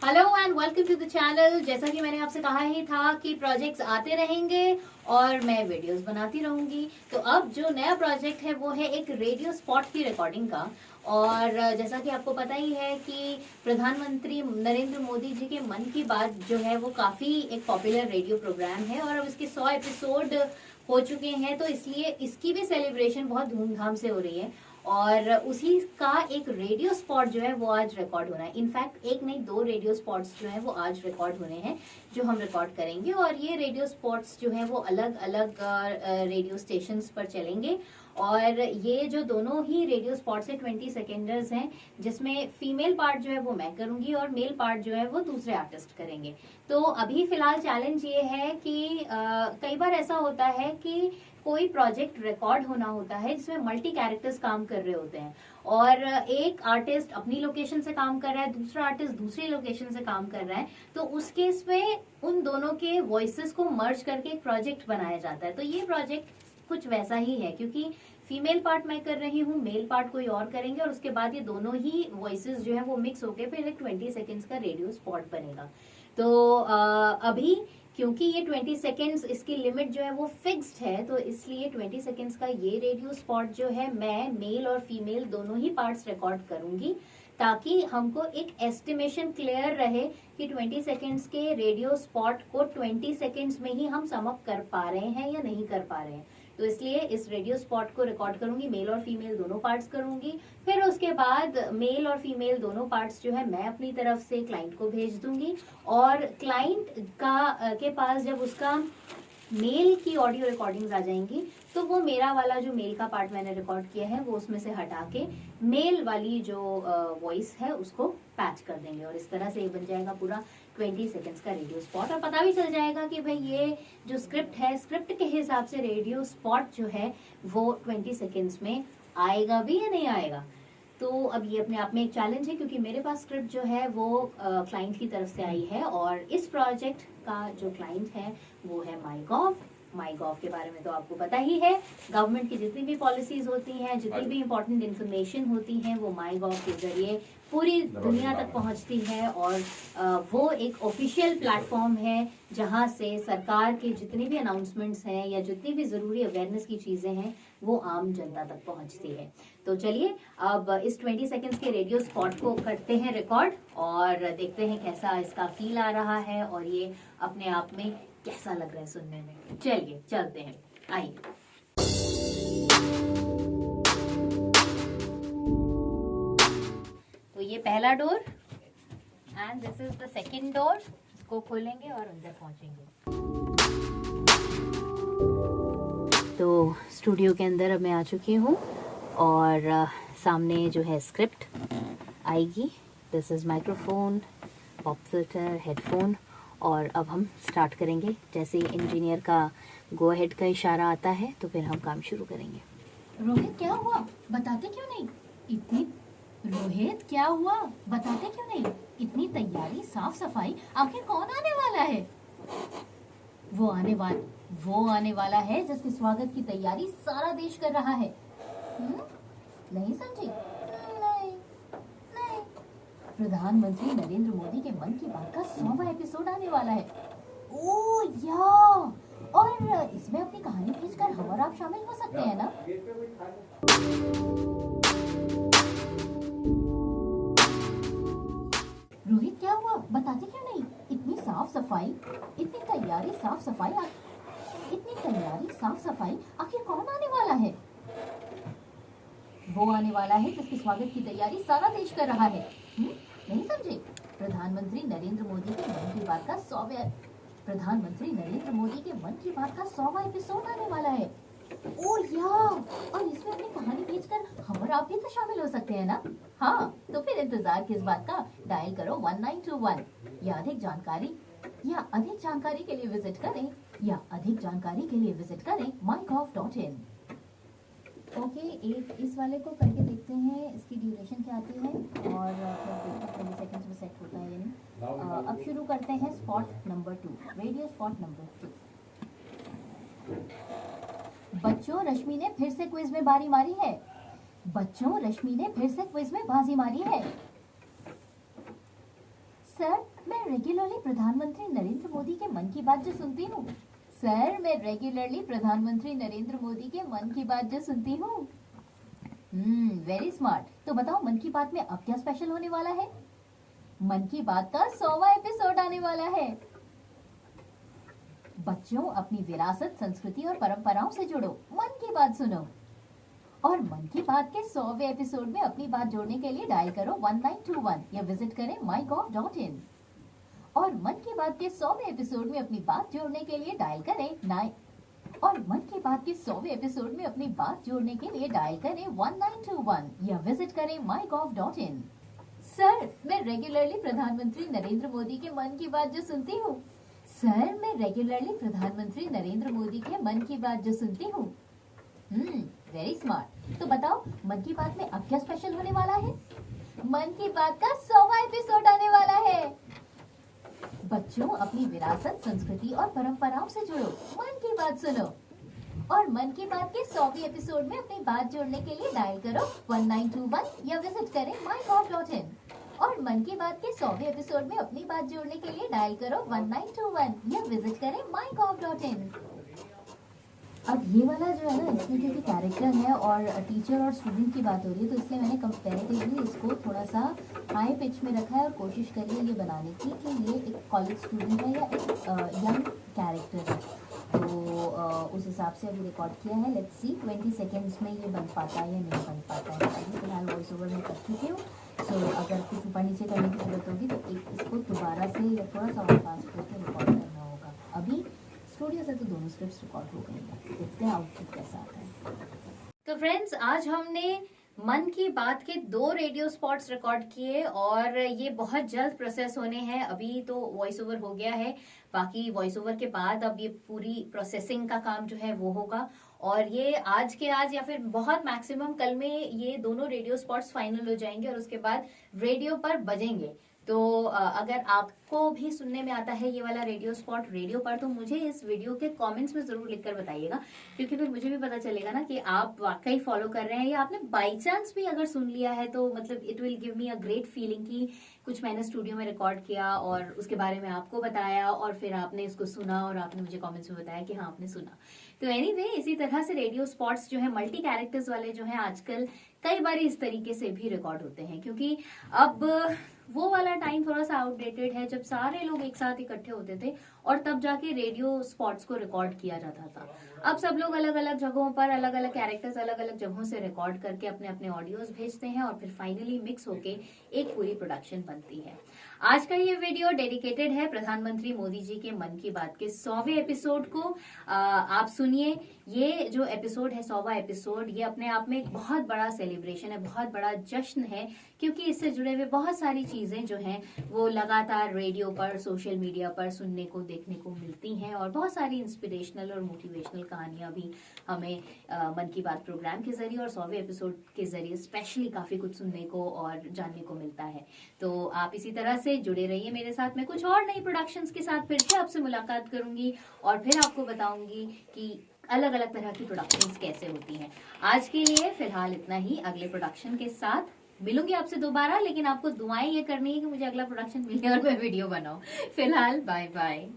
Hello and welcome to the channel. जैसा कि मैंने आपसे कहा ही था कि प्रोजेक्ट्स आते रहेंगे और मैं वीडियोस बनाती रहूंगी। तो अब जो नया प्रोजेक्ट है वो है एक रेडियो स्पॉट की रिकॉर्डिंग का। और जैसा कि आपको पता ही है कि प्रधानमंत्री नरेंद्र मोदी जी के मन की बात जो है वो काफी एक पॉपुलर रेडियो प्रोग्राम है और अब इसके 100 एपिसोड हो चुके हैं, तो इसलिए इसकी भी सेलिब्रेशन बहुत धूमधाम से हो रही है और उसी का एक रेडियो स्पॉट जो है वो आज रिकॉर्ड होना है। इनफैक्ट एक नहीं, 2 रेडियो स्पॉट्स जो है वो आज रिकॉर्ड होने हैं जो हम रिकॉर्ड करेंगे। और ये रेडियो स्पॉट्स जो है वो अलग अलग रेडियो स्टेशंस पर चलेंगे और ये जो दोनों ही रेडियो स्पॉट्स है 20 सेकेंडर्स हैं, जिसमें फीमेल पार्ट जो है वो मैं करूंगी और मेल पार्ट जो है वो दूसरे आर्टिस्ट करेंगे। तो अभी फिलहाल चैलेंज ये है कि कई बार ऐसा होता है कि कोई प्रोजेक्ट रिकॉर्ड होना होता है जिसमें मल्टी कैरेक्टर्स काम कर रहे होते हैं और एक आर्टिस्ट अपनी लोकेशन से काम कर रहा है, दूसरा आर्टिस्ट दूसरी लोकेशन से काम कर रहा है। तो उस केस में उन दोनों के वॉइसेस को मर्ज करके एक प्रोजेक्ट बनाया जाता है। तो ये प्रोजेक्ट कुछ वैसा ही है, क्योंकि फीमेल पार्ट मैं कर रही हूँ, मेल पार्ट कोई और करेंगे और उसके बाद ये दोनों ही वॉइसेस जो है वो मिक्स होके फिर एक 20 सेकेंड्स का रेडियो स्पॉट बनेगा। तो अभी क्योंकि ये 20 सेकेंड्स इसकी लिमिट जो है वो फिक्स्ड है, तो इसलिए 20 सेकेंड्स का ये रेडियो स्पॉट जो है मैं मेल और फीमेल दोनों ही पार्ट्स रिकॉर्ड करूंगी, ताकि हमको एक एस्टिमेशन क्लियर रहे कि 20 सेकेंड्स के रेडियो स्पॉट को 20 सेकेंड्स में ही हम सम अप कर पा रहे हैं या नहीं कर पा रहे हैं। तो इसलिए इस रेडियो स्पॉट को रिकॉर्ड करूंगी, मेल और फीमेल दोनों पार्ट्स करूंगी। फिर उसके बाद मेल और फीमेल दोनों पार्ट्स जो है मैं अपनी तरफ से क्लाइंट को भेज दूंगी और क्लाइंट का के पास जब उसका मेल की ऑडियो रिकॉर्डिंग्स आ जाएंगी तो वो मेरा वाला जो मेल का पार्ट मैंने रिकॉर्ड किया है वो उसमें से हटा के मेल वाली जो वॉइस है उसको पैच कर देंगे और इस तरह से ये बन जाएगा पूरा 20 सेकेंड्स का रेडियो स्पॉट। और पता भी चल जाएगा कि भाई ये जो स्क्रिप्ट है, स्क्रिप्ट के हिसाब से रेडियो स्पॉट जो है वो 20 सेकेंड्स में आएगा भी या नहीं आएगा। तो अब ये अपने आप में एक चैलेंज है, क्योंकि मेरे पास स्क्रिप्ट जो है वो क्लाइंट की तरफ से आई है और इस प्रोजेक्ट का जो क्लाइंट है वो है माई गॉव के बारे में तो आपको पता ही है। गवर्नमेंट की जितनी भी पॉलिसीज होती हैं, जितनी भी इंपॉर्टेंट इन्फॉर्मेशन होती हैं, वो माई गॉव के जरिए पूरी दुनिया तक पहुंचती है और वो एक ऑफिशियल प्लेटफॉर्म है जहां से सरकार के जितनी भी अनाउंसमेंट्स हैं या जितनी भी जरूरी अवेयरनेस की चीजें हैं वो आम जनता तक पहुंचती है। तो चलिए अब इस 20 सेकेंड्स के रेडियो स्पॉट को करते हैं रिकॉर्ड और देखते हैं कैसा इसका फील आ रहा है और ये अपने आप में कैसा लग रहा है सुनने में। चलिए चलते हैं, आइए। तो ये पहला door and this is the second door. इसको खोलेंगे और अंदर पहुंचेंगे। तो स्टूडियो के अंदर अब मैं आ चुकी हूँ और सामने जो है स्क्रिप्ट आएगी। This is microphone, pop filter, headphone और अब हम स्टार्ट करेंगे। जैसे इंजीनियर का गो अहेड का इशारा आता है तो फिर हम काम शुरू करेंगे। रोहित क्या हुआ, बताते क्यों नहीं? इतनी रोहित क्या हुआ, बताते क्यों नहीं? इतनी तैयारी, साफ सफाई, आखिर कौन आने वाला है? वो आने वाला है जिसके स्वागत की तैयारी सारा देश कर रहा है। नहीं समझी? नहीं। प्रधानमंत्री नरेंद्र मोदी के मन की बात का 100वां एपिसोड आने वाला है। ओ या, और इसमें अपनी कहानी भेजकर हम और आप शामिल हो सकते हैं ना? रोहित क्या हुआ, बताते क्यों नहीं? इतनी साफ सफाई, इतनी तैयारी, साफ सफाई, आखिर कौन आने वाला है? वो आने वाला है जिसके स्वागत की तैयारी सारा देश कर रहा है। नहीं समझे? प्रधानमंत्री नरेंद्र मोदी के मन की बात का 100वां एपिसोड आने वाला है। ओ या, और इसमें अपनी कहानी भेजकर हम और आप भी तो शामिल हो सकते हैं ना? हाँ, तो फिर इंतजार किस बात का? डायल करो 1921 या अधिक जानकारी के लिए विजिट करें mygov.in। ओके, एक इस वाले को करके देखते हैं इसकी ड्यूरेशन क्या आती है और फिर 20 सेकंड्स में सेट होता है या नहीं। अब शुरू करते हैं spot number 2, radio spot number 2। बच्चों, रश्मि ने फिर से क्विज में बाजी मारी है। सर, मैं रेगुलरली प्रधानमंत्री नरेंद्र मोदी के मन की बात जो सुनती हूँ। सर, मैं रेगुलरली प्रधानमंत्री नरेंद्र मोदी के मन की बात जो सुनती हूँ। Very smart. तो बताओ मन की बात में अब क्या स्पेशल होने वाला है? मन की बात का 100वां एपिसोड आने वाला है। बच्चों, अपनी विरासत, संस्कृति और परंपराओं से जुड़ो, मन की बात सुनो। और मन की बात के 100वें एपिसोड में अपनी बात जोड़ने के लिए डायल करो 1921 या विजिट करें mygov.in। और मन की बात के 100वें एपिसोड में अपनी बात जोड़ने के लिए डायल करें 1921 या विजिट करें mygov.in। सर, मैं रेगुलरली प्रधानमंत्री नरेंद्र मोदी के मन की बात जो सुनती हूँ। सर, मैं रेगुलरली प्रधानमंत्री नरेंद्र मोदी के मन की बात जो सुनती हूँ। Very smart. तो बताओ मन की बात में अब क्या स्पेशल होने वाला है? मन की बात का 100वां एपिसोड आने वाला है। बच्चों, अपनी विरासत, संस्कृति और परंपराओं से जुड़ो, मन की बात सुनो। और मन की बात के 100वें एपिसोड में अपनी बात जोड़ने के लिए डायल करो 1921 या विजिट करें mygov.in। और मन की बात के 100वें एपिसोड में अपनी बात जोड़ने के लिए डायल करो 1921 या विजिट करें mygov.in। अब ये वाला जो है ना, इसमें क्योंकि कैरेक्टर है और टीचर और स्टूडेंट की बात हो रही है, तो इसलिए मैंने कंपैरेटिवली इसको थोड़ा सा हाई पिच में रखा है और कोशिश करी है ये बनाने की कि ये एक कॉलेज स्टूडेंट है या एक यंग कैरेक्टर है। तो उस हिसाब से अभी रिकॉर्ड किया है। लेट्स सी 20 सेकेंड्स में ये बन पाता है या नहीं बन पाता है। अभी फिलहाल वॉइस ओवर में कर चुकी हूँ। सो अगर कुछ ऊपर नीचे करने की जरूरत होगी तो इसको दोबारा से या थोड़ा सा और फास्ट करके रिकॉर्ड करना होगा। अभी स्टूडियो से तो दोनों स्क्रिप्ट्स रिकॉर्ड हो गई हैं। देखते हैं आउटपुट कैसा आता है। तो फ्रेंड्स, आज हमने मन की बात के 2 रेडियो स्पॉट्स रिकॉर्ड किए और ये बहुत जल्द प्रोसेस होने हैं। अभी तो वॉइस ओवर हो गया है, बाकी वॉइस ओवर के बाद अब ये पूरी प्रोसेसिंग का काम जो है वो होगा और ये आज के आज या फिर बहुत मैक्सिमम कल में ये दोनों रेडियो स्पॉट्स फाइनल हो जाएंगे और उसके बाद रेडियो पर बजेंगे। तो अगर आपको भी सुनने में आता है ये वाला रेडियो स्पॉट रेडियो पर, तो मुझे इस वीडियो के कमेंट्स में जरूर लिखकर बताइएगा, क्योंकि फिर मुझे भी पता चलेगा ना कि आप वाकई फॉलो कर रहे हैं या आपने बाई चांस भी अगर सुन लिया है। तो मतलब it will give me a great feeling कि कुछ मैंने स्टूडियो में रिकॉर्ड किया और उसके बारे में आपको बताया और फिर आपने इसको सुना और आपने मुझे कॉमेंट्स में बताया कि हाँ आपने सुना। तो एनीवे, इसी तरह से रेडियो स्पॉट्स जो है मल्टी कैरेक्टर्स वाले जो है आजकल कई बार इस तरीके से भी रिकॉर्ड होते हैं, क्योंकि अब वो वाला टाइम थोड़ा सा आउटडेटेड है जब सारे लोग एक साथ इकट्ठे होते थे और तब जाके रेडियो स्पॉट्स को रिकॉर्ड किया जाता था। अब सब लोग अलग अलग जगहों पर अलग अलग कैरेक्टर्स अलग अलग जगहों से रिकॉर्ड करके अपने अपने ऑडियोज भेजते हैं और फिर फाइनली मिक्स होके एक पूरी प्रोडक्शन बनती है। आज का ये वीडियो डेडिकेटेड है प्रधानमंत्री मोदी जी के मन की बात के 100वें एपिसोड को। आप सुनिए, ये जो एपिसोड है 100वां एपिसोड, ये अपने आप में एक बहुत बड़ा सेलिब्रेशन है, बहुत बड़ा जश्न है, क्योंकि इससे जुड़े हुए बहुत सारी चीजें जो हैं वो लगातार रेडियो पर, सोशल मीडिया पर सुनने को, देखने को मिलती हैं और बहुत सारी इंस्पिरेशनल और मोटिवेशनल कहानियां भी हमें मन की बात प्रोग्राम के जरिए और 100वें एपिसोड के जरिए स्पेशली काफी कुछ सुनने को और जानने को मिलता है। तो आप इसी तरह से जुड़े रहिए मेरे साथ। मैं कुछ और नई प्रोडक्शंस के साथ फिर से आपसे मुलाकात करूंगी और फिर आपको बताऊंगी कि अलग अलग तरह की प्रोडक्शंस कैसे होती हैं। आज के लिए फिलहाल इतना ही। अगले प्रोडक्शन के साथ मिलूंगी आपसे दोबारा, लेकिन आपको दुआएं ये करनी है कि मुझे अगला प्रोडक्शन मिले और मैं वीडियो बनाऊं। फिलहाल बाय बाय।